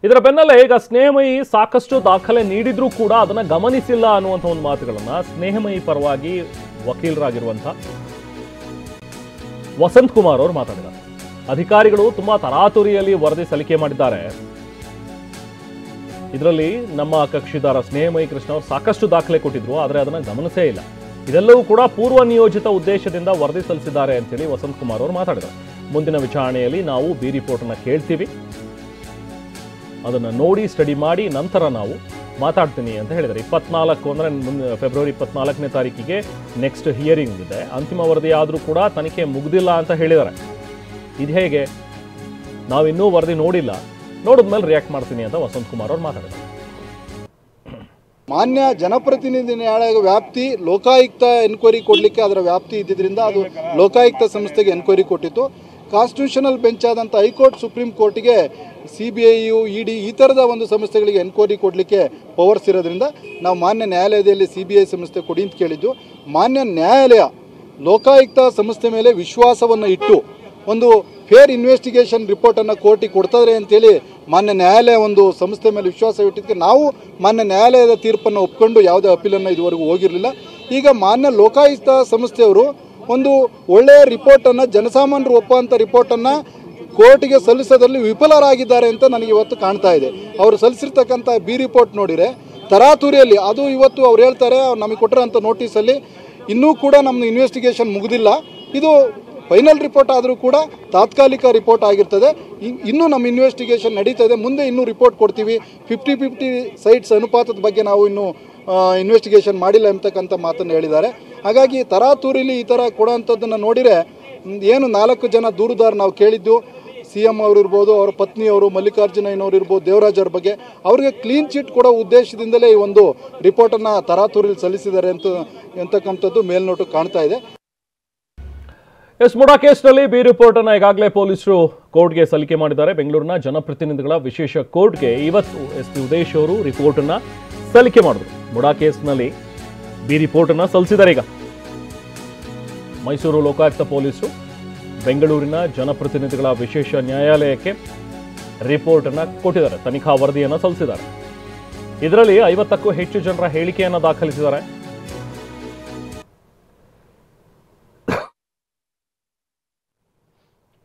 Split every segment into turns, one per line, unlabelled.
ಇದರ ಬೆನ್ನಲ್ಲೇ ಈಗ ಸ್ನೇಹಮಯಿ ಸಾಕಷ್ಟು ದಾಖಲೆ ನೀಡಿದ್ರೂ ಕೂಡ ಅದನ್ನ ಗಮನಿಸಿಲ್ಲ ಅನ್ನುವಂಥ ಒಂದು ಮಾತುಗಳನ್ನ ಸ್ನೇಹಮಯಿ ಪರವಾಗಿ ವಕೀಲರಾಗಿರುವಂತಹ ವಸಂತ್ ಕುಮಾರ್ ಅವರು ಮಾತಾಡಿದ್ದಾರೆ. ಅಧಿಕಾರಿಗಳು ತುಂಬಾ ತರಾತುರಿಯಲ್ಲಿ ವರದಿ ಸಲ್ಲಿಕೆ ಮಾಡಿದ್ದಾರೆ. ಇದರಲ್ಲಿ ನಮ್ಮ ಕಕ್ಷಿದಾರ ಸ್ನೇಹಮಯಿ ಕೃಷ್ಣ ಅವರು ಸಾಕಷ್ಟು ದಾಖಲೆ ಕೊಟ್ಟಿದ್ರು, ಆದರೆ ಅದನ್ನ ಗಮನಿಸೇ ಇಲ್ಲ. ಇದೆಲ್ಲವೂ ಕೂಡ ಪೂರ್ವ ನಿಯೋಜಿತ ಉದ್ದೇಶದಿಂದ ವರದಿ ಸಲ್ಲಿಸಿದ್ದಾರೆ ಅಂತೇಳಿ ವಸಂತ್ ಕುಮಾರ್ ಅವರು ಮಾತಾಡಿದ್ದಾರೆ. ಮುಂದಿನ ವಿಚಾರಣೆಯಲ್ಲಿ ನಾವು ಬಿ ರಿಪೋರ್ಟ್ ಅನ್ನ ಕೇಳ್ತೀವಿ, ಅದನ್ನ ನೋಡಿ ಸ್ಟಡಿ ಮಾಡಿ ನಂತರ ನಾವು ಮಾತಾಡ್ತೀನಿ ಅಂತ ಹೇಳಿದ್ದಾರೆ. 24 ಅಂದ್ರೆ ಫೆಬ್ರವರಿ 24ನೇ ತಾರೀಕಿಗೆ ನೆಕ್ಸ್ಟ್ ಹಿಯರಿಂಗ್ ಇದೆ. ಅಂತಿಮ ವರದಿ ಆದರೂ ಕೂಡ ತನಿಖೆ ಮುಗ್ದಿಲ್ಲ ಅಂತ ಹೇಳಿದ್ದಾರೆ. ಇದು ಹೇಗೆ? ನಾವಿನ್ನೂ ವರದಿ ನೋಡಿಲ್ಲ, ನೋಡಿದ್ಮೇಲೆ ರಿಯಾಕ್ಟ್ ಮಾಡ್ತೀನಿ ಅಂತ ವಸಂತ್ ಕುಮಾರ್ ಅವರು ಮಾತಾಡಿದ್ದಾರೆ.
ಮಾನ್ಯ ಜನಪ್ರತಿನಿಧಿ ನ್ಯಾಯಾಲಯ ವ್ಯಾಪ್ತಿ ಲೋಕಾಯುಕ್ತ ಎನ್ಕ್ವೈರಿ ಕೊಡಲಿಕ್ಕೆ ಅದರ ವ್ಯಾಪ್ತಿ ಇದ್ದಿದ್ದರಿಂದ ಅದು ಲೋಕಾಯುಕ್ತ ಸಂಸ್ಥೆಗೆ ಎನ್ಕ್ವೈರಿ ಕೊಟ್ಟಿತ್ತು. ಕಾನ್ಸ್ಟಿಟ್ಯೂಷನಲ್ ಬೆಂಚ್ ಆದಂಥ ಹೈಕೋರ್ಟ್ ಸುಪ್ರೀಂ ಕೋರ್ಟ್ಗೆ CBI ED ಈ ಥರದ ಒಂದು ಸಂಸ್ಥೆಗಳಿಗೆ ಎನ್ಕ್ವೈರಿ ಕೊಡಲಿಕ್ಕೆ ಪವರ್ಸ್ ಇರೋದ್ರಿಂದ ನಾವು ಮಾನ್ಯ ನ್ಯಾಯಾಲಯದಲ್ಲಿ CBI ಸಂಸ್ಥೆ ಕೊಡಿ ಅಂತ ಕೇಳಿದ್ದು. ಮಾನ್ಯ ನ್ಯಾಯಾಲಯ ಲೋಕಾಯುಕ್ತ ಸಂಸ್ಥೆ ಮೇಲೆ ವಿಶ್ವಾಸವನ್ನು ಇಟ್ಟು ಒಂದು ಫೇರ್ ಇನ್ವೆಸ್ಟಿಗೇಷನ್ ರಿಪೋರ್ಟನ್ನು ಕೋರ್ಟಿಗೆ ಕೊಡ್ತಾರೆ ಅಂತೇಳಿ ಮಾನ್ಯ ನ್ಯಾಯಾಲಯ ಒಂದು ಸಂಸ್ಥೆ ಮೇಲೆ ವಿಶ್ವಾಸ ಇಟ್ಟಿದ್ದಕ್ಕೆ ನಾವು ಮಾನ್ಯ ನ್ಯಾಯಾಲಯದ ತೀರ್ಪನ್ನು ಒಪ್ಕೊಂಡು ಯಾವುದೇ ಅಪೀಲನ್ನು ಇದುವರೆಗೂ ಹೋಗಿರಲಿಲ್ಲ. ಈಗ ಮಾನ್ಯ ಲೋಕಾಯುಕ್ತ ಸಂಸ್ಥೆಯವರು ಒಂದು ಒಳ್ಳೆಯ ರಿಪೋರ್ಟನ್ನು, ಜನಸಾಮಾನ್ಯರು ಒಪ್ಪುವಂಥ ರಿಪೋರ್ಟನ್ನು ಕೋರ್ಟಿಗೆ ಸಲ್ಲಿಸೋದ್ರಲ್ಲಿ ವಿಫಲರಾಗಿದ್ದಾರೆ ಅಂತ ನನಗೆ ಇವತ್ತು ಕಾಣ್ತಾ ಇದೆ. ಅವರು ಸಲ್ಲಿಸಿರ್ತಕ್ಕಂಥ ಬಿ ರಿಪೋರ್ಟ್ ನೋಡಿದರೆ ತರಾತುರಿಯಲ್ಲಿ, ಅದು ಇವತ್ತು ಅವ್ರು ಹೇಳ್ತಾರೆ ನಮಗೆ ಕೊಟ್ಟಿರೋಂಥ ನೋಟಿಸಲ್ಲಿ ಇನ್ನೂ ಕೂಡ ನಮ್ಮದು ಇನ್ವೆಸ್ಟಿಗೇಷನ್ ಮುಗಿದಿಲ್ಲ, ಇದು ಫೈನಲ್ ರಿಪೋರ್ಟ್ ಆದರೂ ಕೂಡ ತಾತ್ಕಾಲಿಕ ರಿಪೋರ್ಟ್ ಆಗಿರ್ತದೆ, ಇನ್ನೂ ನಮ್ಮ ಇನ್ವೆಸ್ಟಿಗೇಷನ್ ನಡೀತದೆ, ಮುಂದೆ ಇನ್ನೂ ರಿಪೋರ್ಟ್ ಕೊಡ್ತೀವಿ, 50-50 ಸೈಟ್ಸ್ ಅನುಪಾತದ ಬಗ್ಗೆ ನಾವು ಇನ್ನೂ ಇನ್ವೆಸ್ಟಿಗೇಷನ್ ಮಾಡಿಲ್ಲ ಎಂಬತಕ್ಕಂಥ ಮಾತನ್ನು ಹೇಳಿದ್ದಾರೆ. ಹಾಗಾಗಿ ತರಾತುರಿಲಿ ಈ ಥರ ಕೊಡೋವಂಥದ್ದನ್ನು ನೋಡಿದರೆ ಏನು 4 ಜನ ದೂರುದಾರ ನಾವು ಕೇಳಿದ್ದು, CM ಅವರು ಇರ್ಬೋದು, ಅವರ ಪತ್ನಿಯವರು ಮಲ್ಲಿಕಾರ್ಜುನಯ್ಯನವರು ಇರ್ಬೋದು, ದೇವರಾಜ್ ಅವ್ರ ಬಗ್ಗೆ ಅವರಿಗೆ ಕ್ಲೀನ್ ಚಿಟ್ ಕೊಡೋ ಉದ್ದೇಶದಿಂದಲೇ ಈ ಒಂದು ರಿಪೋರ್ಟನ್ನು ತರಾತುರಿಲಿ ಸಲ್ಲಿಸಿದ್ದಾರೆ ಅಂತಕ್ಕಂಥದ್ದು ಮೇಲ್ನೋಟಕ್ಕೆ ಕಾಣ್ತಾ ಇದೆ.
ಮುಡಾ ಕೇಸ್ನಲ್ಲಿ ಬಿ ರಿಪೋರ್ಟ್ ಅನ್ನ ಈಗಾಗಲೇ ಪೊಲೀಸರು ಕೋರ್ಟ್ಗೆ ಸಲ್ಲಿಕೆ ಮಾಡಿದ್ದಾರೆ. ಬೆಂಗಳೂರಿನ ಜನಪ್ರತಿನಿಧಿಗಳ ವಿಶೇಷ ಕೋರ್ಟ್ಗೆ ಇವತ್ತು SP ಉದೇಶ್ ಅವರು ರಿಪೋರ್ಟ್ ಅನ್ನ ಸಲ್ಲಿಕೆ ಮಾಡಿದ್ರು. ಮುಡಾ ಕೇಸ್ನಲ್ಲಿ ಬಿ ರಿಪೋರ್ಟ್ ಅನ್ನ ಸಲ್ಲಿಸಿದ್ದಾರೆ. ಈಗ ಮೈಸೂರು ಲೋಕಾಯುಕ್ತ ಪೊಲೀಸರು ಬೆಂಗಳೂರಿನ ಜನಪ್ರತಿನಿಧಿಗಳ ವಿಶೇಷ ನ್ಯಾಯಾಲಯಕ್ಕೆ ರಿಪೋರ್ಟ್ ಅನ್ನ ಕೊಟ್ಟಿದ್ದಾರೆ, ತನಿಖಾ ವರದಿಯನ್ನು ಸಲ್ಲಿಸಿದ್ದಾರೆ. ಇದರಲ್ಲಿ 50ಕ್ಕೂ ಹೆಚ್ಚು ಜನರ ಹೇಳಿಕೆಯನ್ನು ದಾಖಲಿಸಿದ್ದಾರೆ.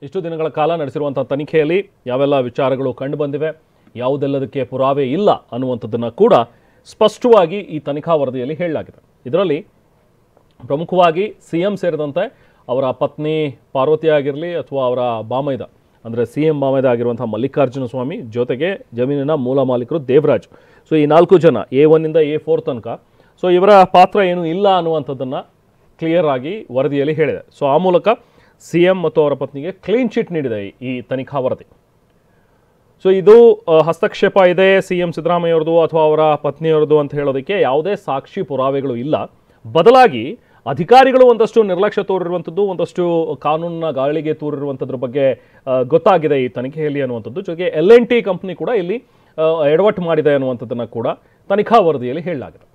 ಇಷ್ಟು ದಿನಗಳ ಕಾಲ ನಡೆಸಿರುವಂತಹ ತನಿಖೆಯಲ್ಲಿ ಯಾವೆಲ್ಲ ವಿಚಾರಗಳು ಕಂಡು ಬಂದಿವೆ, ಯಾವುದೆಲ್ಲದಕ್ಕೆ ಪುರಾವೆ ಇಲ್ಲ ಅನ್ನುವಂಥದ್ದನ್ನು ಕೂಡ ಸ್ಪಷ್ಟವಾಗಿ ಈ ತನಿಖಾ ವರದಿಯಲ್ಲಿ ಹೇಳಲಾಗಿದೆ. ಇದರಲ್ಲಿ ಪ್ರಮುಖವಾಗಿ CM ಸೇರಿದಂತೆ ಅವರ ಪತ್ನಿ ಪಾರ್ವತಿ ಆಗಿರಲಿ ಅಥವಾ ಅವರ ಬಾಮೈದ ಅಂದರೆ CM ಬಾಮೈದ ಆಗಿರುವಂತಹ ಮಲ್ಲಿಕಾರ್ಜುನ ಸ್ವಾಮಿ, ಜೊತೆಗೆ ಜಮೀನಿನ ಮೂಲ ಮಾಲೀಕರು ದೇವರಾಜ್. ಸೊ ಈ 4 ಜನ A1 ಇಂದ A4 ತನಕ, ಸೊ ಇವರ ಪಾತ್ರ ಏನು ಇಲ್ಲ ಅನ್ನುವಂಥದ್ದನ್ನು ಕ್ಲಿಯರ್ ಆಗಿ ವರದಿಯಲ್ಲಿ ಹೇಳಿದೆ. ಸೊ ಆ ಮೂಲಕ CM ಮತ್ತು ಅವರ ಪತ್ನಿಗೆ ಕ್ಲೀನ್ ಚಿಟ್ ನೀಡಿದೆ ಈ ತನಿಖಾ ವರದಿ. ಸೊ ಇದು ಹಸ್ತಕ್ಷೇಪ ಇದೆ CM ಸಿದ್ದರಾಮಯ್ಯ ಅವರದು ಅಥವಾ ಅವರ ಪತ್ನಿಯವರದು ಅಂತ ಹೇಳೋದಕ್ಕೆ ಯಾವುದೇ ಸಾಕ್ಷಿ ಪುರಾವೆಗಳು ಇಲ್ಲ. ಬದಲಾಗಿ ಅಧಿಕಾರಿಗಳು ಒಂದಷ್ಟು ನಿರ್ಲಕ್ಷ್ಯ ತೋರಿರುವಂಥದ್ದು, ಒಂದಷ್ಟು ಕಾನೂನಿನ ಗಾಳಿಗೆ ತೋರಿರುವಂಥದ್ರ ಬಗ್ಗೆ ಗೊತ್ತಾಗಿದೆ ಈ ತನಿಖೆಯಲ್ಲಿ ಅನ್ನುವಂಥದ್ದು. ಜೊತೆಗೆ L&T ಕಂಪ್ನಿ ಕೂಡ ಇಲ್ಲಿ ಎಡವಟ್ಟು ಮಾಡಿದೆ ಅನ್ನುವಂಥದ್ದನ್ನು ಕೂಡ ತನಿಖಾ ವರದಿಯಲ್ಲಿ ಹೇಳಲಾಗಿದೆ.